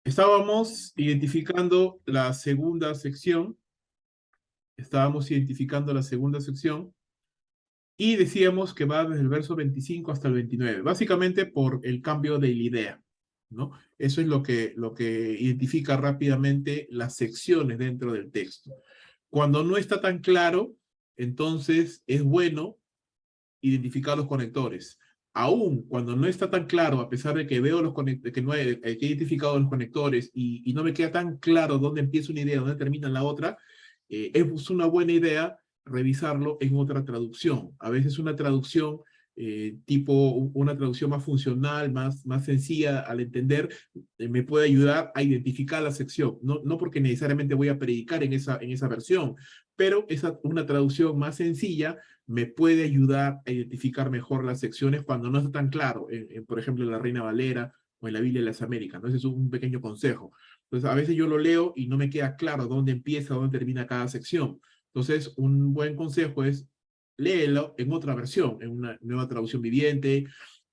Estábamos identificando la segunda sección, y decíamos que va desde el verso 25 hasta el 29, básicamente por el cambio de la idea, ¿no? Eso es lo que identifica rápidamente las secciones dentro del texto. Cuando no está tan claro, entonces es bueno identificar los conectores. Aún cuando no está tan claro, a pesar de que veo los conectores, que, no he, que he identificado los conectores y no me queda tan claro dónde empieza una idea, dónde termina la otra, es una buena idea revisarlo en otra traducción. A veces una traducción tipo una traducción más funcional, más sencilla al entender, me puede ayudar a identificar la sección. No porque necesariamente voy a predicar en esa versión, pero una traducción más sencilla me puede ayudar a identificar mejor las secciones cuando no está tan claro, por ejemplo, en la Reina Valera o en la Biblia de las Américas, ¿no? Ese es un pequeño consejo. Entonces, a veces yo lo leo y no me queda claro dónde empieza, dónde termina cada sección. Entonces, un buen consejo es léelo en otra versión, en una nueva traducción viviente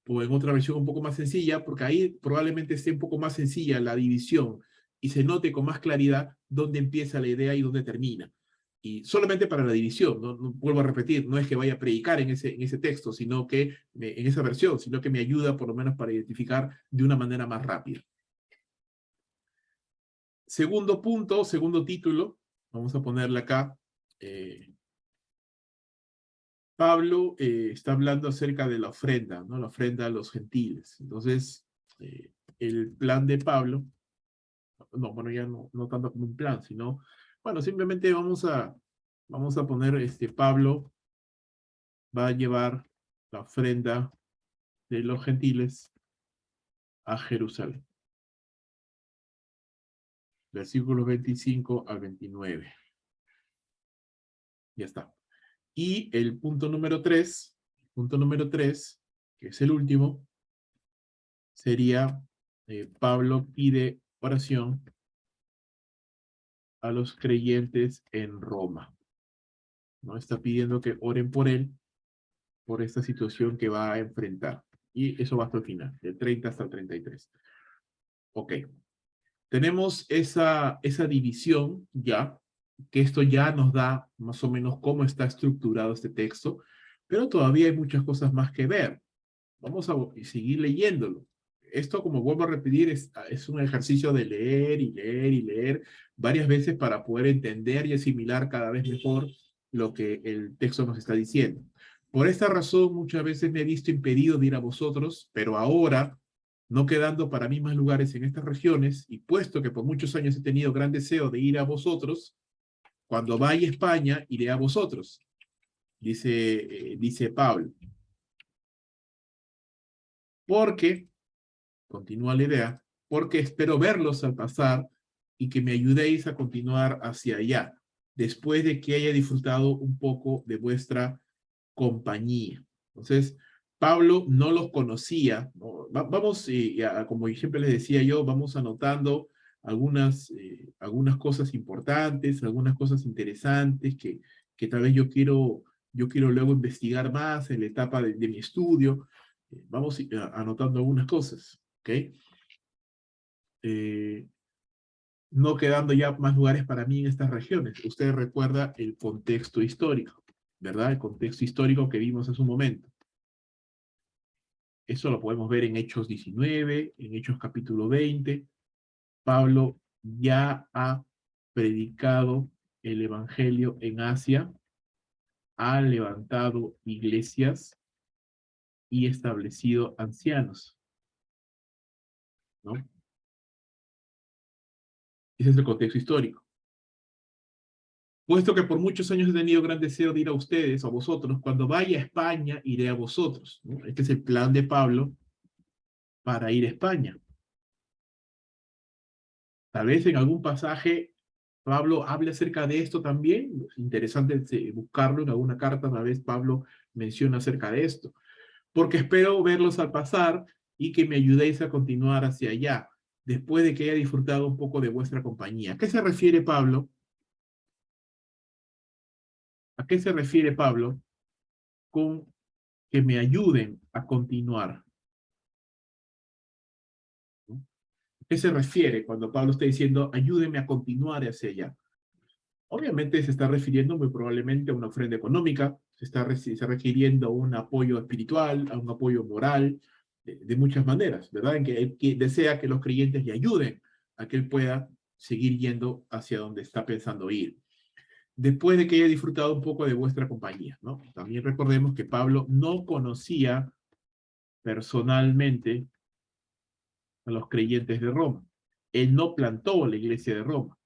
o en otra versión un poco más sencilla, porque ahí probablemente esté un poco más sencilla la división y se note con más claridad dónde empieza la idea y dónde termina. Y solamente para la división, no vuelvo a repetir, no es que vaya a predicar en ese texto, sino que en esa versión, sino que me ayuda por lo menos para identificar de una manera más rápida. Segundo punto, segundo título, vamos a ponerle acá. Pablo está hablando acerca de la ofrenda, ¿no? La ofrenda a los gentiles. Entonces, el plan de Pablo, no, bueno, ya no tanto como un plan, sino, bueno, simplemente vamos a poner, Pablo va a llevar la ofrenda de los gentiles a Jerusalén. Versículos 25 al 29. Ya está. Y el punto número 3, que es el último, sería Pablo pide oración a los creyentes en Roma. ¿No? Está pidiendo que oren por él, por esta situación que va a enfrentar. Y eso va hasta el final, del 30 hasta el 33. Ok. Tenemos esa división ya, que esto ya nos da más o menos cómo está estructurado este texto, pero todavía hay muchas cosas más que ver. Vamos a seguir leyéndolo. Esto, como vuelvo a repetir, es un ejercicio de leer y leer y leer varias veces para poder entender y asimilar cada vez mejor lo que el texto nos está diciendo. Por esta razón, muchas veces me he visto impedido de ir a vosotros, pero ahora, no quedando para mí más lugares en estas regiones, y puesto que por muchos años he tenido gran deseo de ir a vosotros, cuando vaya a España, iré a vosotros, dice Pablo. Porque, continúa la idea, porque espero verlos al pasar y que me ayudéis a continuar hacia allá, después de que haya disfrutado un poco de vuestra compañía. Entonces, Pablo no los conocía, ¿no? Vamos, como siempre les decía yo, vamos anotando algunas cosas importantes, algunas cosas interesantes que tal vez yo quiero luego investigar más en la etapa de mi estudio. Vamos anotando algunas cosas, ¿ok? No quedando ya más lugares para mí en estas regiones. Usted recuerda el contexto histórico, ¿verdad? El contexto histórico que vimos hace un momento. Eso lo podemos ver en Hechos 19, en Hechos capítulo 20. Pablo ya ha predicado el evangelio en Asia, ha levantado iglesias y establecido ancianos, ¿no? Ese es el contexto histórico. Puesto que por muchos años he tenido gran deseo de ir a ustedes, a vosotros, cuando vaya a España, iré a vosotros, ¿no? Este es el plan de Pablo para ir a España. Tal vez en algún pasaje Pablo hable acerca de esto también. Es interesante buscarlo en alguna carta, tal vez Pablo menciona acerca de esto. Porque espero verlos al pasar y que me ayudéis a continuar hacia allá, después de que haya disfrutado un poco de vuestra compañía. ¿A qué se refiere Pablo? ¿A qué se refiere Pablo con que me ayuden a continuar? ¿Qué se refiere cuando Pablo está diciendo, ayúdeme a continuar hacia allá? Obviamente se está refiriendo muy probablemente a una ofrenda económica, se está requiriendo un apoyo espiritual, a un apoyo moral, de muchas maneras, ¿verdad? En que él desea que los creyentes le ayuden a que él pueda seguir yendo hacia donde está pensando ir. Después de que haya disfrutado un poco de vuestra compañía, ¿no? También recordemos que Pablo no conocía personalmente a los creyentes de Roma. Él no plantó la iglesia de Roma.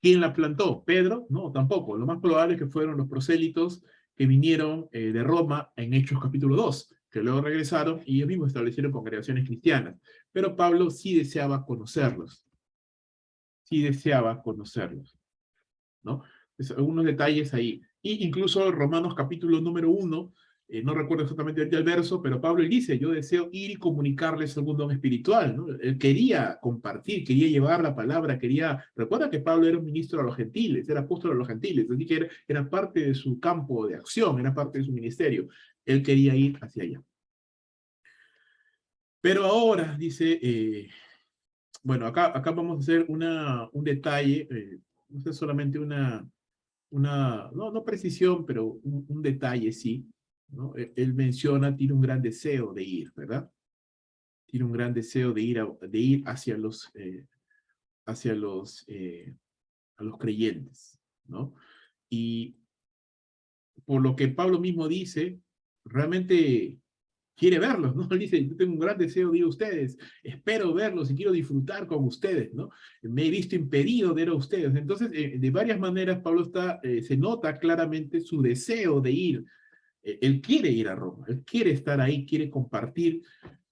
¿Quién la plantó? ¿Pedro? No, tampoco. Lo más probable es que fueron los prosélitos que vinieron de Roma en Hechos capítulo 2, que luego regresaron y ellos mismos establecieron congregaciones cristianas. Pero Pablo sí deseaba conocerlos, ¿no? Entonces, algunos detalles ahí. Y incluso Romanos capítulo número 1, no recuerdo exactamente el verso, pero Pablo él dice, yo deseo ir y comunicarles algún don espiritual, ¿no? Él quería compartir, quería llevar la palabra, quería... Recuerda que Pablo era un ministro a los gentiles, era apóstol a los gentiles, así que era parte de su campo de acción, era parte de su ministerio. Él quería ir hacia allá. Pero ahora, dice, bueno, acá vamos a hacer un detalle, no es solamente no precisión, pero un detalle, sí, ¿no? Él menciona, tiene un gran deseo de ir, ¿verdad? Tiene un gran deseo de ir hacia a los creyentes, ¿no? Y por lo que Pablo mismo dice, realmente quiere verlos, ¿no? Él dice, yo tengo un gran deseo de ir a ustedes, espero verlos y quiero disfrutar con ustedes, ¿no? Me he visto impedido de ir a ustedes. Entonces, de varias maneras, Pablo se nota claramente su deseo de ir. Él quiere ir a Roma, él quiere estar ahí, quiere compartir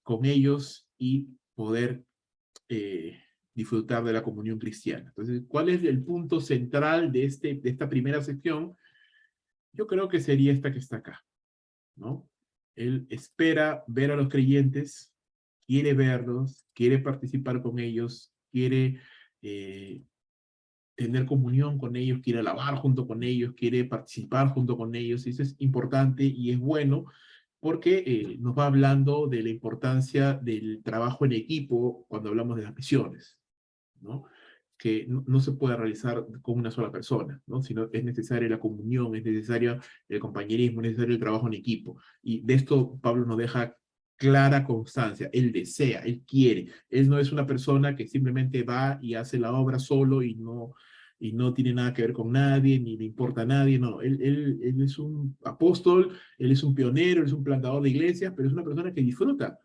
con ellos y poder eh, disfrutar de la comunión cristiana. Entonces, ¿cuál es el punto central de esta primera sección? Yo creo que sería esta que está acá, ¿no? Él espera ver a los creyentes, quiere verlos, quiere participar con ellos, quiere eh, tener comunión con ellos, quiere alabar junto con ellos, quiere participar junto con ellos, y eso es importante y es bueno porque nos va hablando de la importancia del trabajo en equipo cuando hablamos de las misiones, ¿no? Que no se puede realizar con una sola persona, ¿no? Sino es necesaria la comunión, es necesario el compañerismo, es necesario el trabajo en equipo. Y de esto Pablo nos deja clara constancia. Él desea, él quiere. Él no es una persona que simplemente va y hace la obra solo y no tiene nada que ver con nadie, ni le importa a nadie, no. Él es un apóstol, él es un pionero, él es un plantador de iglesias, pero es una persona que disfruta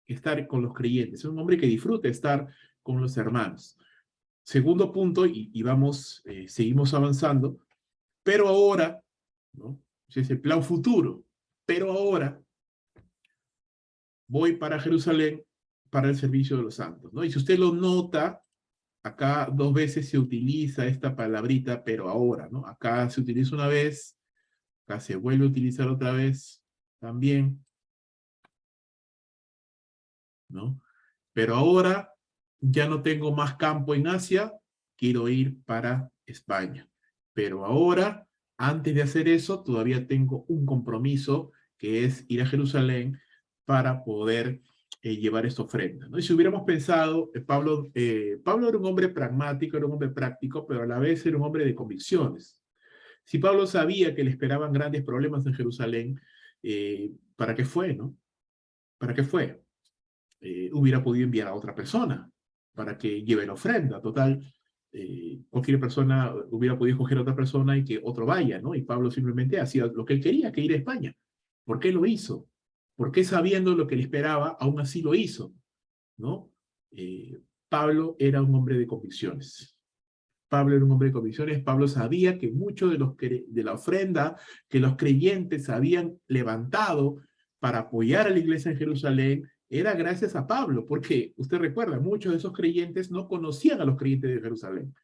estar con los creyentes, es un hombre que disfruta estar con los hermanos. Segundo punto, seguimos avanzando, pero ahora, ¿no? Ese es el plan futuro, pero ahora voy para Jerusalén para el servicio de los santos, ¿no? Y si usted lo nota, acá dos veces se utiliza esta palabrita, pero ahora, ¿no? Acá se utiliza una vez, acá se vuelve a utilizar otra vez también, ¿no? Pero ahora ya no tengo más campo en Asia, quiero ir para España. Pero ahora, antes de hacer eso, todavía tengo un compromiso que es ir a Jerusalén para poder llevar esta ofrenda, ¿no? Y si hubiéramos pensado, Pablo era un hombre pragmático, era un hombre práctico, pero a la vez era un hombre de convicciones. Si Pablo sabía que le esperaban grandes problemas en Jerusalén, ¿para qué fue, no? ¿Para qué fue? Hubiera podido enviar a otra persona para que lleve la ofrenda. Total, cualquier persona hubiera podido escoger a otra persona y que otro vaya, ¿no? Y Pablo simplemente hacía lo que él quería, que ir a España. ¿Por qué lo hizo? ¿Por qué sabiendo lo que le esperaba, aún así lo hizo? ¿No? Pablo era un hombre de convicciones. Pablo era un hombre de convicciones. Pablo sabía que mucho de la ofrenda que los creyentes habían levantado para apoyar a la iglesia en Jerusalén era gracias a Pablo, porque usted recuerda, muchos de esos creyentes no conocían a los creyentes de Jerusalén,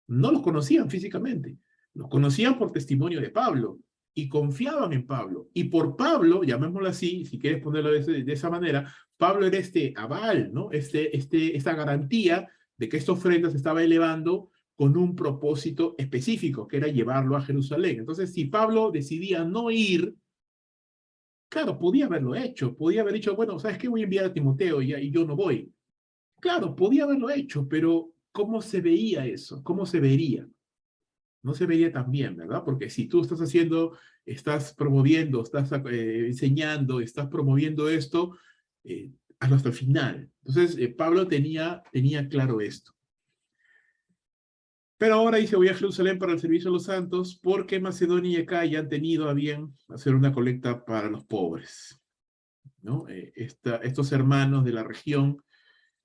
no los conocían físicamente, los conocían por testimonio de Pablo y confiaban en Pablo. Y por Pablo, llamémoslo así, si quieres ponerlo de esa manera, Pablo era este aval, ¿no? Esta garantía de que esta ofrenda se estaba elevando con un propósito específico, que era llevarlo a Jerusalén. Entonces, si Pablo decidía no ir, claro, podía haberlo hecho, podía haber dicho, bueno, ¿sabes qué? Voy a enviar a Timoteo y yo no voy. Claro, podía haberlo hecho, pero ¿cómo se veía eso? ¿Cómo se vería? No se vería tan bien, ¿verdad? Porque si tú estás haciendo, estás promoviendo, estás enseñando, estás promoviendo esto, hazlo hasta el final. Entonces, Pablo tenía claro esto. Pero ahora dice, voy a Jerusalén para el servicio a los santos, porque Macedonia y Acaya han tenido a bien hacer una colecta para los pobres, ¿no? Estos hermanos de la región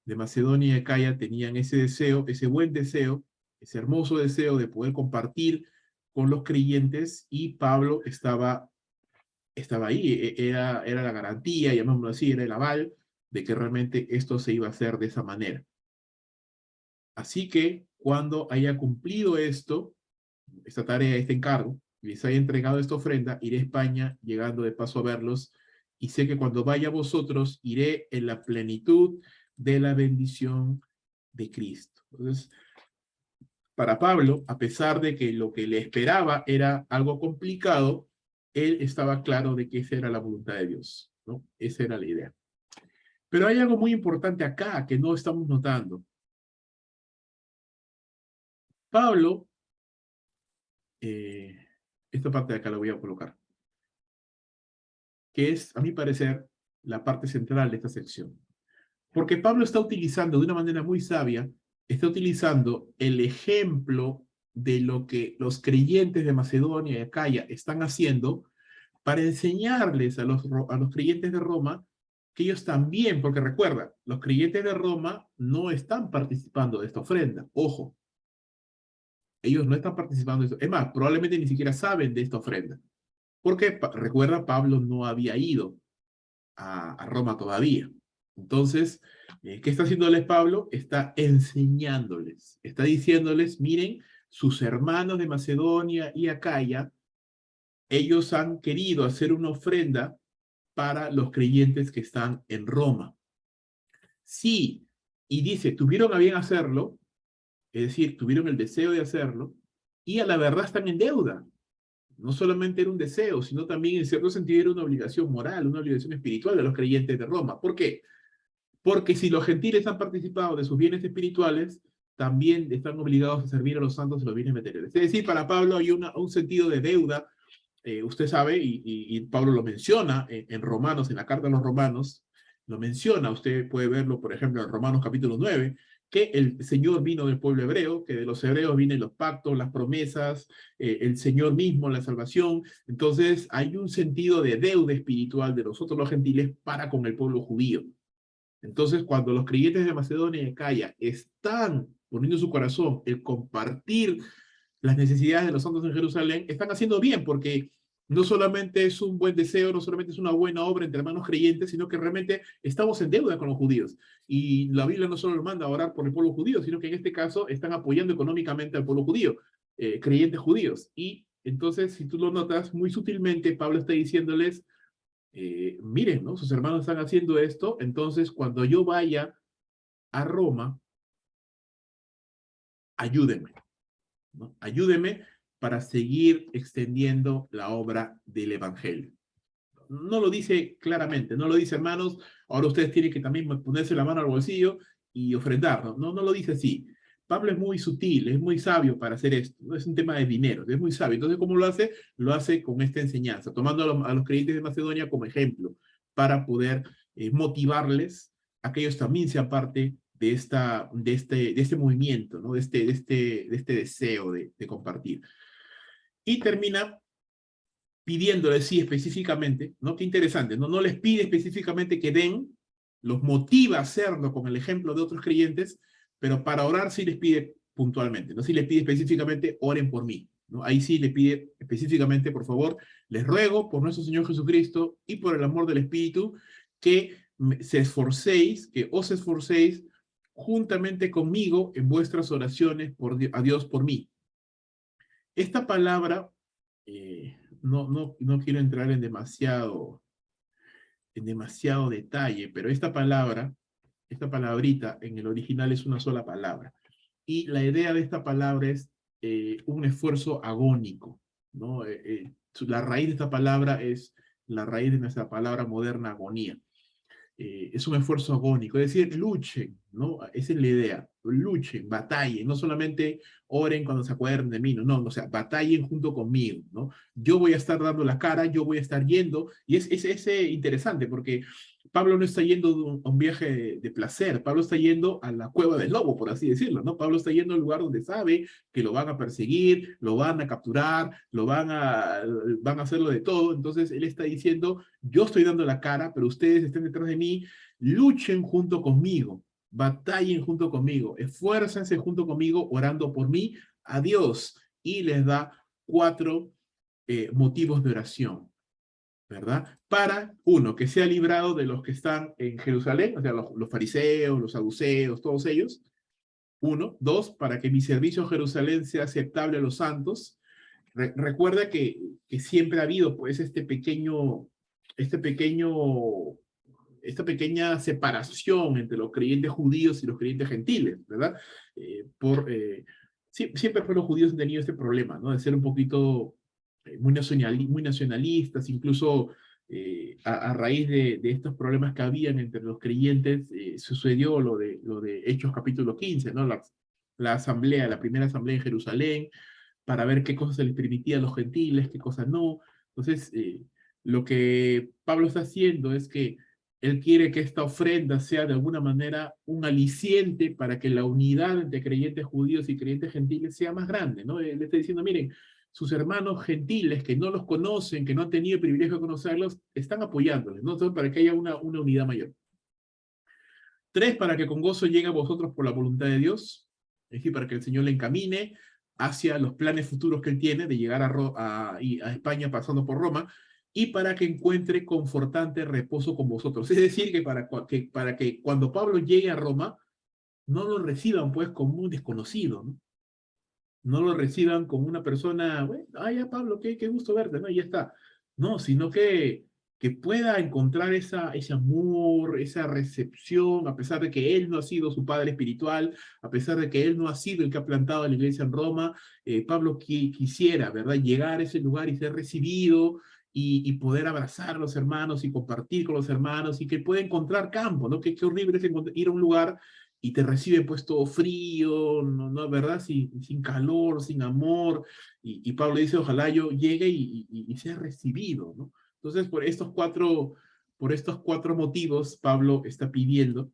de Macedonia y Acaya tenían ese deseo, ese buen deseo, ese hermoso deseo de poder compartir con los creyentes, y Pablo estaba ahí, era la garantía, llamémoslo así, era el aval de que realmente esto se iba a hacer de esa manera. Así que cuando haya cumplido esto, esta tarea, este encargo, les haya entregado esta ofrenda, iré a España, llegando de paso a verlos, y sé que cuando vaya a vosotros, iré en la plenitud de la bendición de Cristo. Entonces, para Pablo, a pesar de que lo que le esperaba era algo complicado, él estaba claro de que esa era la voluntad de Dios, ¿no? Esa era la idea. Pero hay algo muy importante acá que no estamos notando. Pablo, eh, esta parte de acá la voy a colocar, que es, a mi parecer, la parte central de esta sección. Porque Pablo está utilizando de una manera muy sabia, está utilizando el ejemplo de lo que los creyentes de Macedonia y Acaya están haciendo para enseñarles a los creyentes de Roma que ellos también, porque recuerda, los creyentes de Roma no están participando de esta ofrenda. Ojo, ellos no están participando de esto. Es más, probablemente ni siquiera saben de esta ofrenda. Porque, recuerda, Pablo no había ido a Roma todavía. Entonces, ¿qué está haciéndoles Pablo? Está enseñándoles, está diciéndoles, miren, sus hermanos de Macedonia y Acaya, ellos han querido hacer una ofrenda para los creyentes que están en Roma. Sí, y dice, tuvieron a bien hacerlo, es decir, tuvieron el deseo de hacerlo, y a la verdad están en deuda. No solamente era un deseo, sino también en cierto sentido era una obligación moral, una obligación espiritual de los creyentes de Roma. ¿Por qué? Porque si los gentiles han participado de sus bienes espirituales, también están obligados a servir a los santos de los bienes materiales. Es decir, para Pablo hay un sentido de deuda, usted sabe, y Pablo lo menciona en Romanos, en la carta a los Romanos, lo menciona, usted puede verlo, por ejemplo, en Romanos capítulo 9, que el Señor vino del pueblo hebreo, que de los hebreos vienen los pactos, las promesas, el Señor mismo, la salvación. Entonces, hay un sentido de deuda espiritual de nosotros los gentiles para con el pueblo judío. Entonces, cuando los creyentes de Macedonia y Acaya están poniendo su corazón el compartir las necesidades de los santos en Jerusalén, están haciendo bien, porque no solamente es un buen deseo, no solamente es una buena obra entre hermanos creyentes, sino que realmente estamos en deuda con los judíos. Y la Biblia no solo nos manda a orar por el pueblo judío, sino que en este caso están apoyando económicamente al pueblo judío, creyentes judíos. Y entonces, si tú lo notas, muy sutilmente Pablo está diciéndoles, miren, ¿no? Sus hermanos están haciendo esto, entonces cuando yo vaya a Roma, ayúdenme, ¿no? Ayúdenme para seguir extendiendo la obra del Evangelio. No lo dice claramente, no lo dice, hermanos, ahora ustedes tienen que también ponerse la mano al bolsillo y ofrendar, ¿no? No lo dice así. Pablo es muy sutil, es muy sabio para hacer esto, no es un tema de dinero, es muy sabio. Entonces, ¿cómo lo hace? Lo hace con esta enseñanza, tomando a los creyentes de Macedonia como ejemplo, para poder motivarles a que ellos también sean parte de este movimiento, ¿no? De este deseo de compartir. Y termina pidiéndoles, sí, específicamente, ¿no? Qué interesante, ¿no? No les pide específicamente que den, los motiva a hacerlo con el ejemplo de otros creyentes, pero para orar sí les pide puntualmente, ¿no? Sí les pide específicamente, oren por mí, ¿no? Ahí sí le pide específicamente, por favor, les ruego por nuestro Señor Jesucristo y por el amor del Espíritu, que se esforcéis, que os esforcéis juntamente conmigo en vuestras oraciones a Dios por mí. Esta palabra, no quiero entrar en demasiado detalle, pero esta palabrita en el original es una sola palabra. Y la idea de esta palabra es un esfuerzo agónico, ¿no? La raíz de esta palabra es la raíz de nuestra palabra moderna, agonía. es un esfuerzo agónico, es decir, luchen, ¿no? Esa es la idea, luchen, batallen, no solamente oren cuando se acuerden de mí, no, no, o sea, batallen junto conmigo, ¿no? Yo voy a estar dando la cara, yo voy a estar yendo, y es interesante porque Pablo no está yendo a un viaje de placer, Pablo está yendo a la cueva del lobo, por así decirlo, ¿no? Pablo está yendo al lugar donde sabe que lo van a perseguir, lo van a capturar, van a hacerlo de todo, entonces él está diciendo, yo estoy dando la cara, pero ustedes estén detrás de mí, luchen junto conmigo, batallen junto conmigo, esfuércense junto conmigo orando por mí a Dios. Y les da 4 motivos de oración, ¿verdad? Para, uno, que sea librado de los que están en Jerusalén, o sea, los fariseos, los saduceos, todos ellos. Uno. Dos, para que mi servicio en Jerusalén sea aceptable a los santos. Recuerda que siempre ha habido, pues, este pequeño esta pequeña separación entre los creyentes judíos y los creyentes gentiles, ¿verdad? Siempre pues, los judíos han tenido este problema, ¿no? De ser un poquito muy nacionalistas, incluso a raíz de estos problemas que habían entre los creyentes, sucedió lo de Hechos capítulo 15, ¿no? La asamblea, la primera asamblea en Jerusalén, para ver qué cosas se les permitía a los gentiles, qué cosas no. Entonces, lo que Pablo está haciendo es que él quiere que esta ofrenda sea de alguna manera un aliciente para que la unidad entre creyentes judíos y creyentes gentiles sea más grande, ¿no? Él está diciendo, miren, sus hermanos gentiles que no los conocen, que no han tenido el privilegio de conocerlos, están apoyándoles, ¿no? Entonces, para que haya una unidad mayor. 3, para que con gozo llegue a vosotros por la voluntad de Dios, es decir, para que el Señor le encamine hacia los planes futuros que él tiene de llegar a España pasando por Roma, y para que encuentre confortante reposo con vosotros. Es decir, que para que cuando Pablo llegue a Roma, no lo reciban pues como un desconocido, ¿no? No lo reciban como una persona, bueno, ya Pablo, qué gusto verte, ¿no? Y ya está. No, sino que pueda encontrar ese amor, esa recepción, a pesar de que él no ha sido su padre espiritual, a pesar de que él no ha sido el que ha plantado la iglesia en Roma. Pablo quisiera, ¿verdad?, llegar a ese lugar y ser recibido y poder abrazar a los hermanos y compartir con los hermanos y que pueda encontrar campo, ¿no? Qué horrible es ir a un lugar y te reciben pues todo frío, ¿no? ¿Verdad? Sin calor, sin amor. Y Pablo dice, ojalá yo llegue y sea recibido, ¿no? Entonces, por estos cuatro motivos, Pablo está pidiendo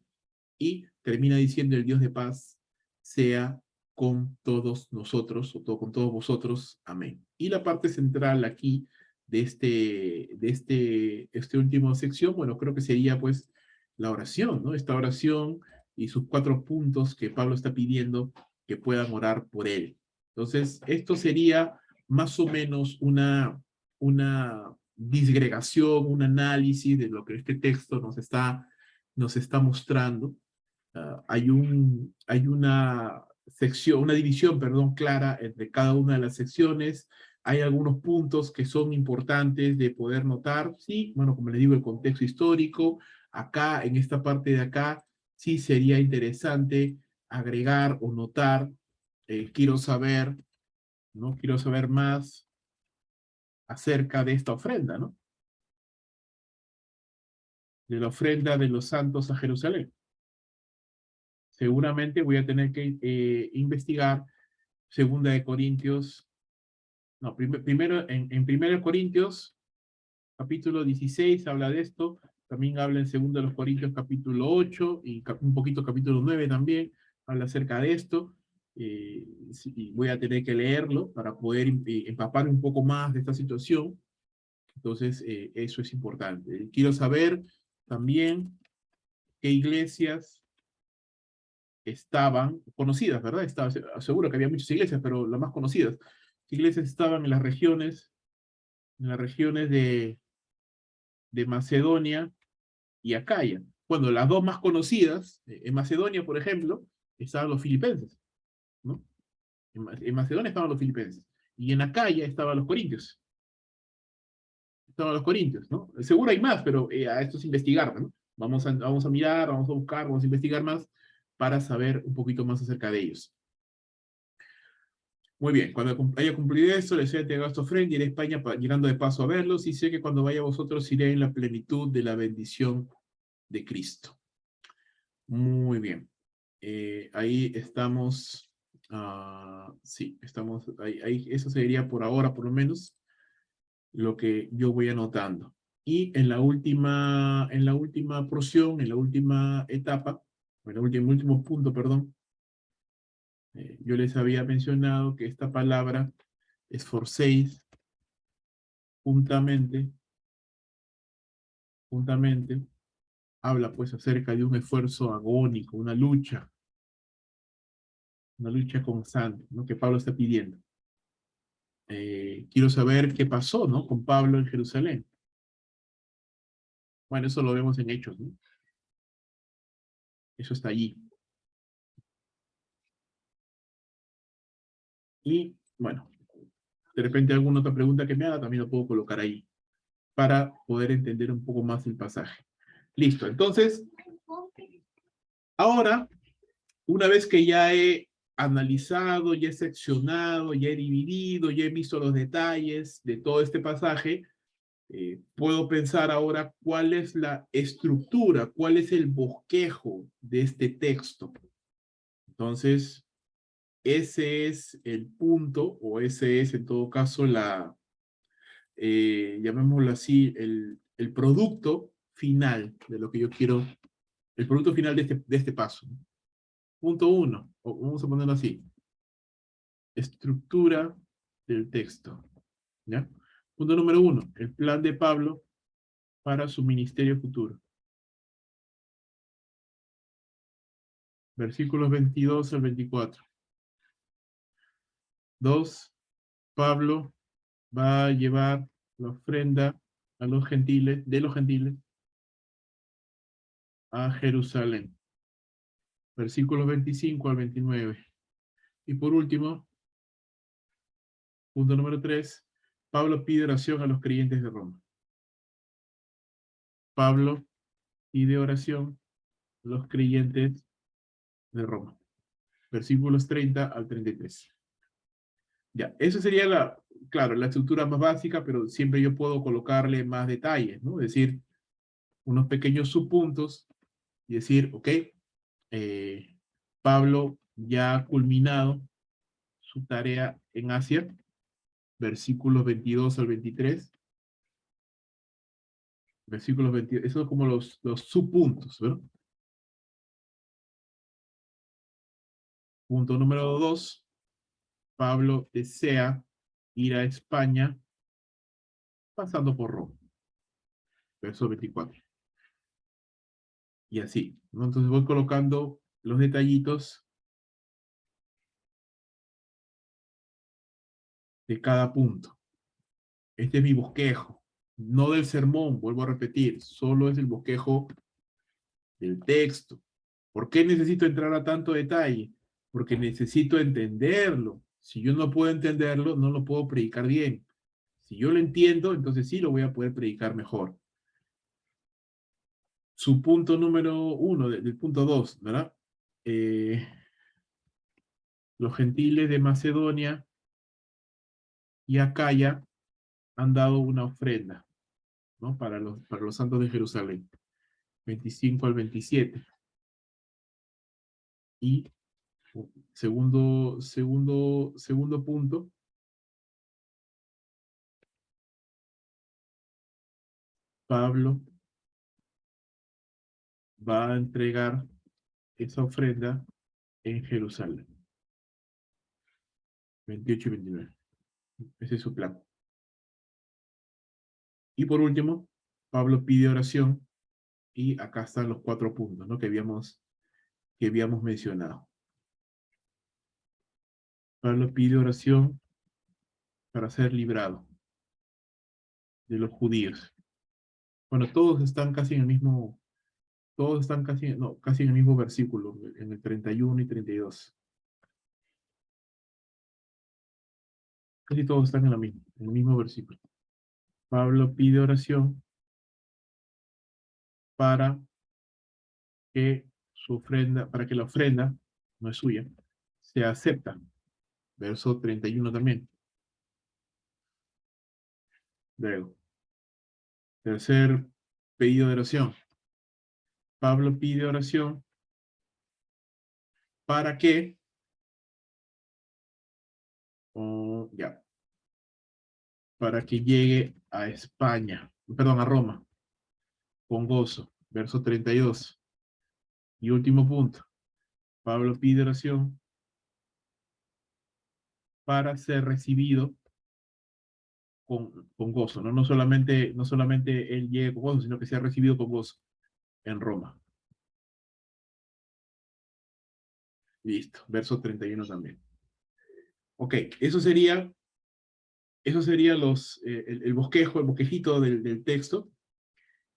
y termina diciendo, el Dios de paz sea con todos nosotros, con todos vosotros. Amén. Y la parte central aquí de este último sección, bueno, creo que sería pues la oración, ¿no? Esta oración y sus 4 puntos que Pablo está pidiendo que puedan orar por él. Entonces, esto sería más o menos una disgregación, un análisis de lo que este texto nos está mostrando. Hay una sección, una división, perdón, clara entre cada una de las secciones. Hay algunos puntos que son importantes de poder notar. Sí, bueno, como les digo, el contexto histórico. Acá, en esta parte de acá, sí sería interesante agregar o notar, quiero saber, ¿no? Quiero saber más acerca de esta ofrenda, ¿no? De la ofrenda de los santos a Jerusalén. Seguramente voy a tener que investigar Segunda de Corintios, no, primero en Primera de Corintios, capítulo 16 habla de esto, también habla en Segunda de los Corintios capítulo 8 y un poquito capítulo 9 también, habla acerca de esto. Sí, voy a tener que leerlo para poder empapar un poco más de esta situación. Entonces, eso es importante. Quiero saber también qué iglesias estaban conocidas, ¿verdad? Seguro que había muchas iglesias, pero las más conocidas. ¿Qué iglesias estaban en las regiones de Macedonia y Acaya? Bueno, las dos más conocidas, en Macedonia, por ejemplo, estaban los filipenses, ¿no? En Macedonia estaban los filipenses. Y en Acaya estaban los corintios. Estaban los corintios, ¿no? Seguro hay más, pero a esto es investigar, ¿no? Vamos a mirar, vamos a buscar, vamos a investigar más para saber un poquito más acerca de ellos. Muy bien, cuando haya cumplido esto, les he entregado esta ofrenda, iré a España llegando de paso a verlos, y sé que cuando vaya a vosotros iré en la plenitud de la bendición de Cristo. Muy bien. Ahí estamos. Sí, estamos ahí. Eso sería por ahora, por lo menos, lo que yo voy anotando. Y en la última porción, en la última etapa, en el último punto, perdón, yo les había mencionado que esta palabra, esforcéis, juntamente, habla pues acerca de un esfuerzo agónico, una lucha constante, ¿no? Que Pablo está pidiendo. Quiero saber qué pasó, ¿no? Con Pablo en Jerusalén. Bueno, eso lo vemos en Hechos, ¿no? Eso está allí. Y, bueno, de repente alguna otra pregunta que me haga, también lo puedo colocar ahí, para poder entender un poco más el pasaje. Listo, entonces, ahora, una vez que ya he analizado, ya he seccionado, ya he dividido, ya he visto los detalles de todo este pasaje, puedo pensar ahora cuál es la estructura, cuál es el bosquejo de este texto. Entonces, ese es el punto, o ese es en todo caso llamémoslo así, el producto final de lo que yo quiero, el producto final de este paso. Punto uno, o vamos a ponerlo así, estructura del texto. ¿Ya? Punto número uno, el plan de Pablo para su ministerio futuro. Versículos 22 al 24. 2. Pablo va a llevar la ofrenda a los gentiles, de los gentiles, a Jerusalén. Versículos 25 al 29. Y por último, punto número 3, Pablo pide oración a los creyentes de Roma. Pablo pide oración a los creyentes de Roma. Versículos 30 al 33. Ya, eso sería claro, la estructura más básica, pero siempre yo puedo colocarle más detalles, ¿no? Es decir, unos pequeños subpuntos y decir, ok, Pablo ya ha culminado su tarea en Asia, versículos 22 al 23, versículos 22, esos son como los subpuntos, ¿verdad? Punto número 2, Pablo desea ir a España pasando por Roma, verso 24. Y así, ¿no? Entonces voy colocando los detallitos de cada punto. Este es mi bosquejo, no del sermón, vuelvo a repetir, solo es el bosquejo del texto. ¿Por qué necesito entrar a tanto detalle? Porque necesito entenderlo. Si yo no puedo entenderlo, no lo puedo predicar bien. Si yo lo entiendo, entonces sí lo voy a poder predicar mejor. Su punto número 1, del punto 2, ¿verdad? Los gentiles de Macedonia y Acaya han dado una ofrenda, ¿no? Para los santos de Jerusalén. 25 al 27. Y segundo punto, Pablo va a entregar esa ofrenda en Jerusalén. 28 y 29. Ese es su plan. Y por último, Pablo pide oración y acá están los 4 puntos, ¿no? que habíamos mencionado. Pablo pide oración para ser librado de los judíos. Bueno, todos están casi en el mismo, todos están casi, no, casi en el mismo versículo, en el 31 y 32. Casi todos están en el mismo versículo. Pablo pide oración para que para que la ofrenda, no es suya, se acepta. Verso 31 también. Luego, tercer pedido de oración. Pablo pide oración para que, ya, para que llegue a España, perdón, a Roma, con gozo. Verso 32. Y último punto. Pablo pide oración para ser recibido con gozo, ¿no? No solamente él llegue con gozo, sino que sea recibido con gozo en Roma. Listo, verso 31 también. Ok, eso sería el bosquejo, el bosquejito del texto.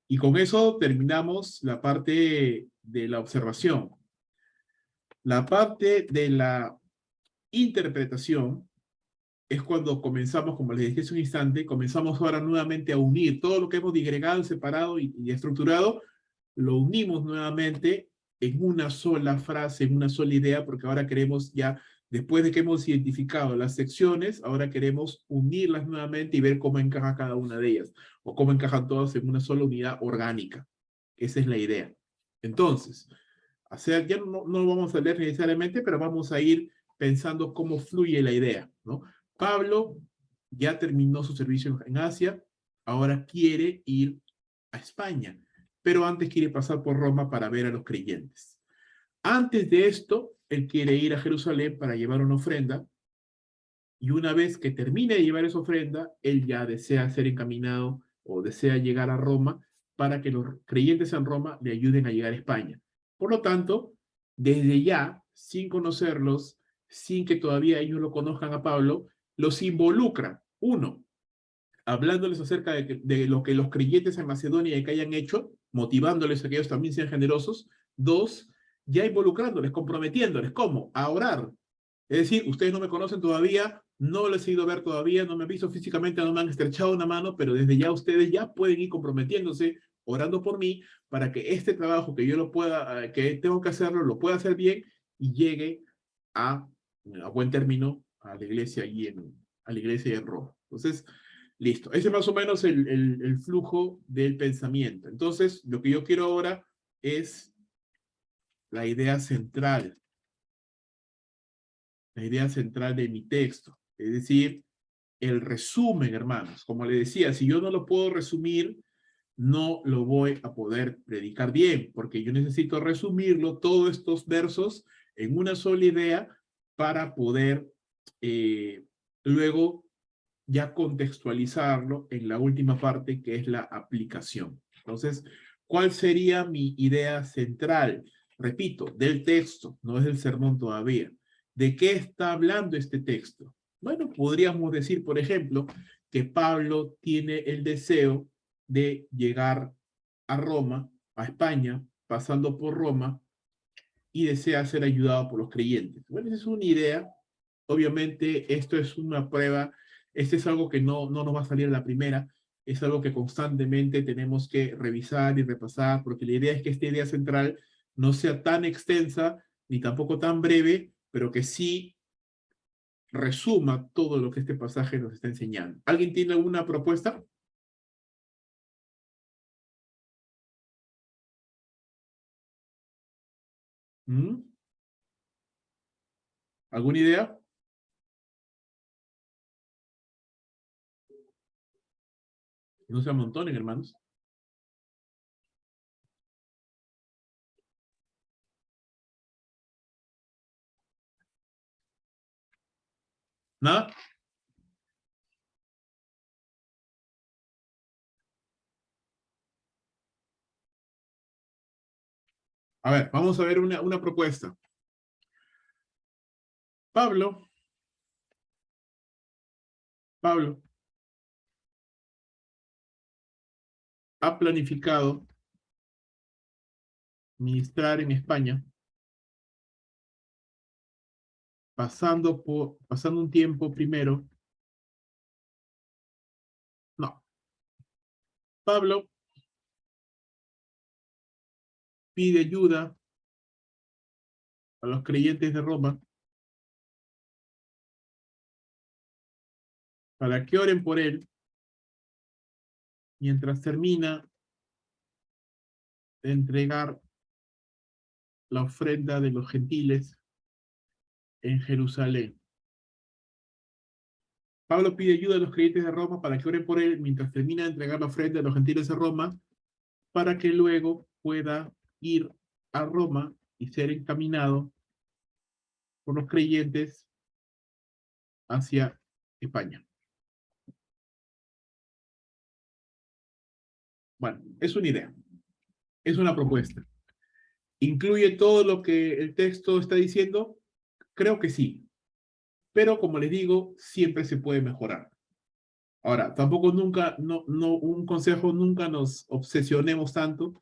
Y con eso terminamos la parte de la observación. La parte de la interpretación es cuando comenzamos, como les dije hace un instante, comenzamos ahora nuevamente a unir todo lo que hemos digregado, separado y estructurado, lo unimos nuevamente en una sola frase, en una sola idea, porque ahora queremos ya, después de que hemos identificado las secciones, ahora queremos unirlas nuevamente y ver cómo encaja cada una de ellas, o cómo encajan todas en una sola unidad orgánica. Esa es la idea. Entonces, ya no lo vamos a leer necesariamente, pero vamos a ir pensando cómo fluye la idea, ¿no? Pablo ya terminó su servicio en Asia, ahora quiere ir a España, pero antes quiere pasar por Roma para ver a los creyentes. Antes de esto, él quiere ir a Jerusalén para llevar una ofrenda, y una vez que termine de llevar esa ofrenda, él ya desea ser encaminado o desea llegar a Roma para que los creyentes en Roma le ayuden a llegar a España. Por lo tanto, desde ya, sin conocerlos, sin que todavía ellos lo conozcan a Pablo, los involucra. Uno, hablándoles acerca de lo que los creyentes en Macedonia que hayan hecho, motivándoles a que ellos también sean generosos. Dos, ya involucrándoles, comprometiéndoles. ¿Cómo? A orar. Es decir, ustedes no me conocen todavía, no les he ido a ver todavía, no me han visto físicamente, no me han estrechado una mano, pero desde ya ustedes ya pueden ir comprometiéndose, orando por mí, para que este trabajo que yo lo pueda, que tengo que hacerlo, lo pueda hacer bien y llegue a buen término a la iglesia y en Roma. Entonces, listo. Ese es más o menos el flujo del pensamiento. Entonces, lo que yo quiero ahora es la idea central de mi texto. Es decir, el resumen, hermanos. Como le decía, si yo no lo puedo resumir, no lo voy a poder predicar bien, porque yo necesito resumirlo, todos estos versos, en una sola idea para poder luego ya contextualizarlo en la última parte, que es la aplicación. Entonces, ¿cuál sería mi idea central? Repito, del texto, no es del sermón todavía. ¿De qué está hablando este texto? Bueno, podríamos decir, por ejemplo, que Pablo tiene el deseo de llegar a Roma, a España, pasando por Roma, y desea ser ayudado por los creyentes. Bueno, esa es una idea. Obviamente, esto es una prueba. Este es algo que no nos va a salir a la primera. Es algo que constantemente tenemos que revisar y repasar, porque la idea es que esta idea central no sea tan extensa ni tampoco tan breve, pero que sí resuma todo lo que este pasaje nos está enseñando. ¿Alguien tiene alguna propuesta? ¿Mm? ¿Alguna idea? No se amontonen, hermanos. ¿Nada? A ver, vamos a ver una propuesta. Pablo, Pablo ha planificado ministrar en España, pasando un tiempo primero. No, Pablo pide ayuda a los creyentes de Roma para que oren por él mientras termina de entregar la ofrenda de los gentiles en Jerusalén. Pablo pide ayuda a los creyentes de Roma para que oren por él mientras termina de entregar la ofrenda de los gentiles a Roma, para que luego pueda ir a Roma y ser encaminado por los creyentes hacia España. Bueno, es una idea, es una propuesta. ¿Incluye todo lo que el texto está diciendo? Creo que sí. Pero como les digo, siempre se puede mejorar. Ahora, tampoco un consejo, nunca nos obsesionemos tanto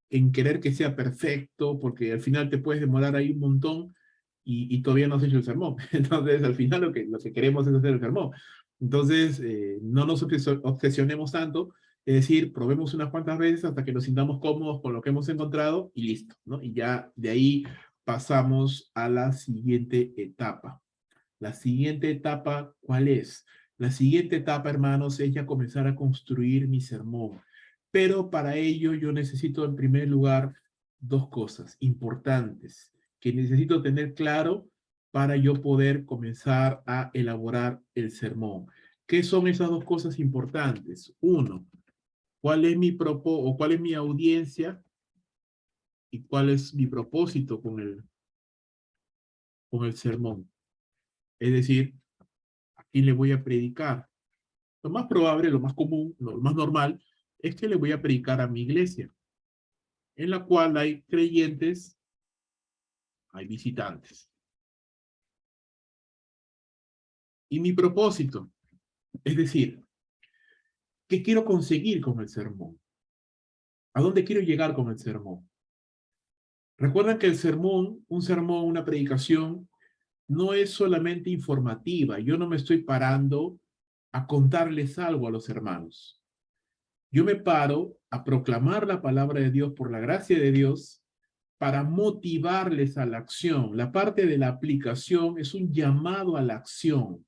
en querer que sea perfecto, porque al final te puedes demorar ahí un montón y todavía no has hecho el sermón. Entonces, al final lo que queremos es hacer el sermón. Entonces, no nos obsesionemos tanto, es decir, probemos unas cuantas veces hasta que nos sintamos cómodos con lo que hemos encontrado y listo, ¿no? Y ya de ahí pasamos a la siguiente etapa. La siguiente etapa, ¿cuál es? La siguiente etapa, hermanos, es ya comenzar a construir mi sermón. Pero para ello yo necesito en primer lugar dos cosas importantes que necesito tener claro para yo poder comenzar a elaborar el sermón. ¿Qué son esas dos cosas importantes? Uno, ¿cuál es cuál es mi audiencia y cuál es mi propósito con el sermón? Es decir, ¿a quién le voy a predicar? Lo más probable, lo más común, lo más normal, es que le voy a predicar a mi iglesia, en la cual hay creyentes, hay visitantes. Y mi propósito, es decir, ¿qué quiero conseguir con el sermón? ¿A dónde quiero llegar con el sermón? Recuerden que el sermón, una predicación, no es solamente informativa. Yo no me estoy parando a contarles algo a los hermanos. Yo me paro a proclamar la palabra de Dios por la gracia de Dios para motivarles a la acción. La parte de la aplicación es un llamado a la acción,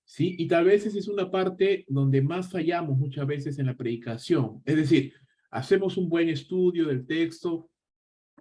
¿sí? Y tal vez esa es una parte donde más fallamos muchas veces en la predicación. Es decir, hacemos un buen estudio del texto,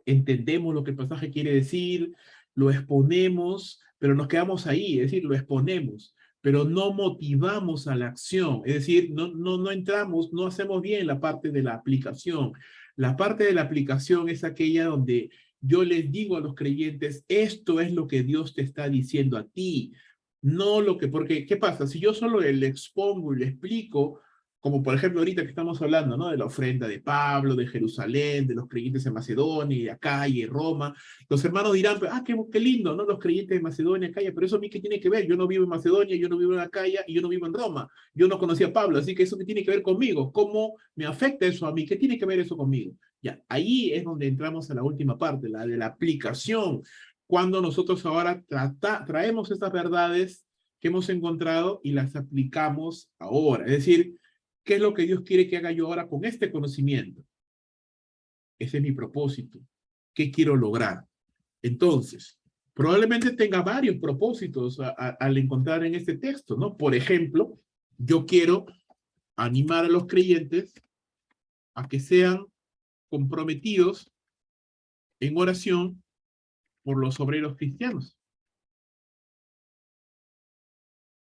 entendemos lo que el pasaje quiere decir, lo exponemos, pero nos quedamos ahí, es decir, lo exponemos, pero no motivamos a la acción, es decir, no entramos, no hacemos bien la parte de la aplicación. La parte de la aplicación es aquella donde yo les digo a los creyentes, esto es lo que Dios te está diciendo a ti, no lo que, porque, ¿qué pasa? Si yo solo le expongo y le explico, como por ejemplo ahorita que estamos hablando, ¿no? De la ofrenda de Pablo, de Jerusalén, de los creyentes en Macedonia, y de Acaya y Roma. Los hermanos dirán, ah, qué lindo, ¿no? Los creyentes de Macedonia, Acaya, pero eso a mí qué tiene que ver. Yo no vivo en Macedonia, yo no vivo en Acaya y yo no vivo en Roma. Yo no conocí a Pablo, así que eso qué tiene que ver conmigo. ¿Cómo me afecta eso a mí? ¿Qué tiene que ver eso conmigo? Ya, ahí es donde entramos a la última parte, la de la aplicación. Cuando nosotros ahora traemos estas verdades que hemos encontrado y las aplicamos ahora. Es decir, ¿qué es lo que Dios quiere que haga yo ahora con este conocimiento? Ese es mi propósito. ¿Qué quiero lograr? Entonces, probablemente tenga varios propósitos al encontrar en este texto, ¿no? Por ejemplo, yo quiero animar a los creyentes a que sean comprometidos en oración por los obreros cristianos.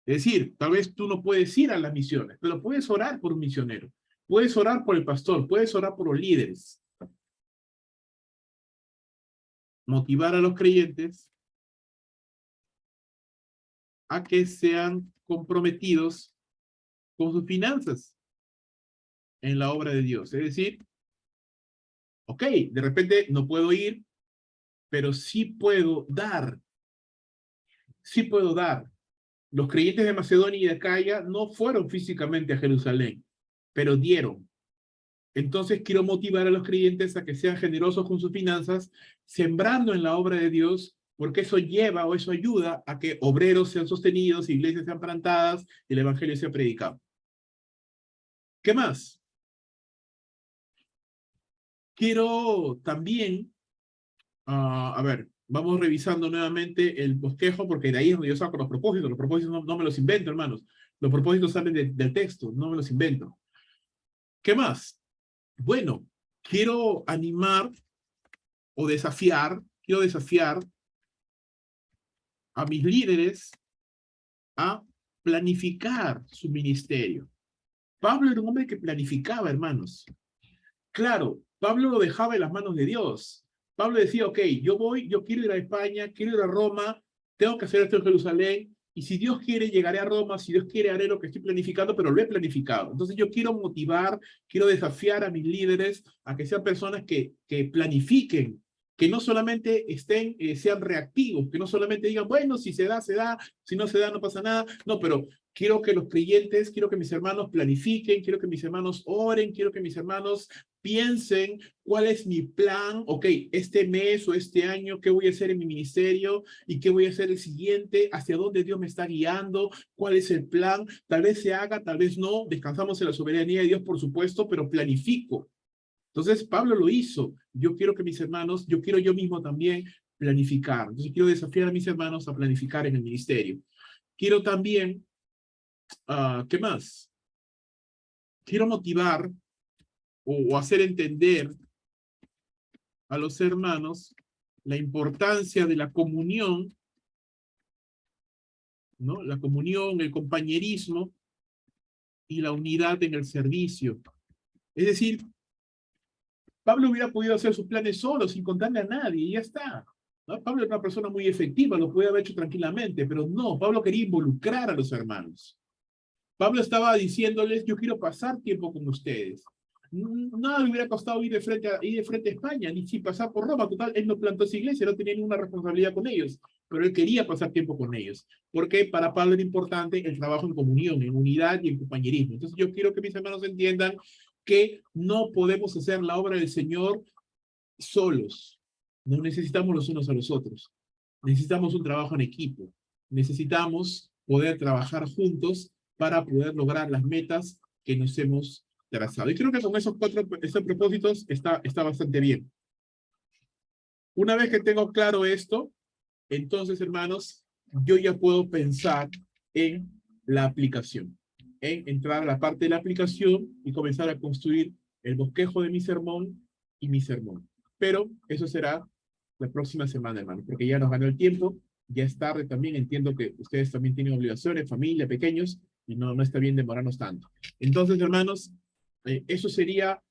Es decir, tal vez tú no puedes ir a las misiones, pero puedes orar por un misionero, puedes orar por el pastor, puedes orar por los líderes. Motivar a los creyentes a que sean comprometidos con sus finanzas en la obra de Dios. Es decir, ok, de repente no puedo ir, pero sí puedo dar. Sí puedo dar. Los creyentes de Macedonia y de Acaya no fueron físicamente a Jerusalén, pero dieron. Entonces quiero motivar a los creyentes a que sean generosos con sus finanzas, sembrando en la obra de Dios, porque eso lleva o eso ayuda a que obreros sean sostenidos, iglesias sean plantadas y el evangelio sea predicado. ¿Qué más? Quiero también, a ver, vamos revisando nuevamente el bosquejo, porque de ahí es donde yo saco los propósitos. Los propósitos no me los invento, hermanos. Los propósitos salen del texto, no me los invento. ¿Qué más? Bueno, quiero animar o desafiar, quiero desafiar a mis líderes a planificar su ministerio. Pablo era un hombre que planificaba, hermanos. Claro, Pablo lo dejaba en las manos de Dios. Pablo decía, ok, yo quiero ir a España, quiero ir a Roma, tengo que hacer esto en Jerusalén, y si Dios quiere, llegaré a Roma, si Dios quiere, haré lo que estoy planificando, pero lo he planificado. Entonces yo quiero motivar, quiero desafiar a mis líderes a que sean personas que planifiquen, que no solamente sean reactivos, que no solamente digan, bueno, si se da, si no se da, no pasa nada. No, pero quiero que los creyentes, quiero que mis hermanos planifiquen, quiero que mis hermanos oren, quiero que mis hermanos piensen cuál es mi plan, ok, este mes o este año, qué voy a hacer en mi ministerio y qué voy a hacer el siguiente, hacia dónde Dios me está guiando, cuál es el plan, tal vez se haga, tal vez no, descansamos en la soberanía de Dios, por supuesto, pero planifico. Entonces, Pablo lo hizo. Yo quiero que mis hermanos, yo quiero yo mismo también planificar. Entonces, quiero desafiar a mis hermanos a planificar en el ministerio. Quiero también, ¿qué más? Quiero motivar o hacer entender a los hermanos la importancia de la comunión, ¿no? La comunión, el compañerismo y la unidad en el servicio. Es decir, Pablo hubiera podido hacer sus planes solo, sin contarle a nadie, y ya está. ¿No? Pablo era una persona muy efectiva, lo podía haber hecho tranquilamente, pero no, Pablo quería involucrar a los hermanos. Pablo estaba diciéndoles, yo quiero pasar tiempo con ustedes. Nada le hubiera costado ir de frente a España, ni sin pasar por Roma. Total, él no plantó esa iglesia, no tenía ninguna responsabilidad con ellos, pero él quería pasar tiempo con ellos, porque para Pablo era importante el trabajo en comunión, en unidad y en compañerismo. Entonces yo quiero que mis hermanos entiendan que no podemos hacer la obra del Señor solos. No necesitamos los unos a los otros. Necesitamos un trabajo en equipo. Necesitamos poder trabajar juntos para poder lograr las metas que nos hemos trazado. Y creo que con estos propósitos está bastante bien. Una vez que tengo claro esto, entonces, hermanos, yo ya puedo pensar en la aplicación, en entrar a la parte de la aplicación y comenzar a construir el bosquejo de mi sermón y mi sermón. Pero eso será la próxima semana, hermanos, porque ya nos ganó el tiempo, ya es tarde también, entiendo que ustedes también tienen obligaciones, familia, pequeños, y no está bien demorarnos tanto. Entonces, hermanos, eso sería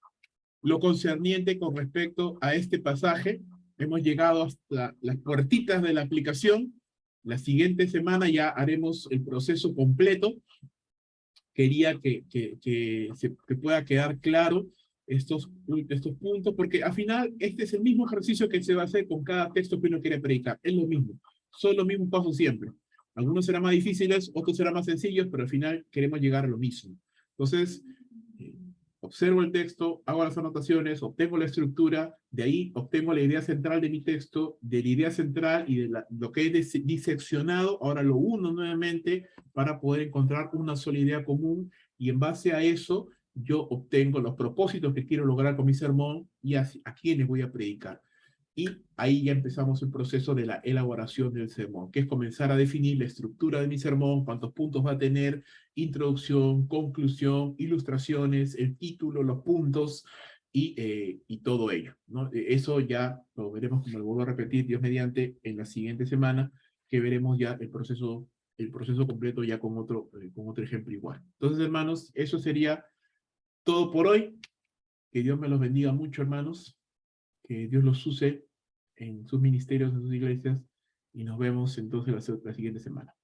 lo concerniente con respecto a este pasaje. Hemos llegado hasta las puertitas de la aplicación. La siguiente semana ya haremos el proceso completo. Quería que pueda quedar claro estos puntos, porque al final este es el mismo ejercicio que se va a hacer con cada texto que uno quiere predicar. Es lo mismo. Son los mismos pasos siempre. Algunos serán más difíciles, otros serán más sencillos, pero al final queremos llegar a lo mismo. Entonces, observo el texto, hago las anotaciones, obtengo la estructura, de ahí obtengo la idea central de mi texto, de la idea central y de lo que he diseccionado, ahora lo uno nuevamente para poder encontrar una sola idea común, y en base a eso yo obtengo los propósitos que quiero lograr con mi sermón y a quienes voy a predicar. Y ahí ya empezamos el proceso de la elaboración del sermón, que es comenzar a definir la estructura de mi sermón, cuántos puntos va a tener, introducción, conclusión, ilustraciones, el título, los puntos y todo ello, ¿no? Eso ya lo veremos, como lo vuelvo a repetir, Dios mediante, en la siguiente semana, que veremos ya el proceso completo ya con otro ejemplo igual. Entonces, hermanos, eso sería todo por hoy. Que Dios me los bendiga mucho, hermanos. Que Dios los use en sus ministerios, en sus iglesias, y nos vemos entonces la siguiente semana.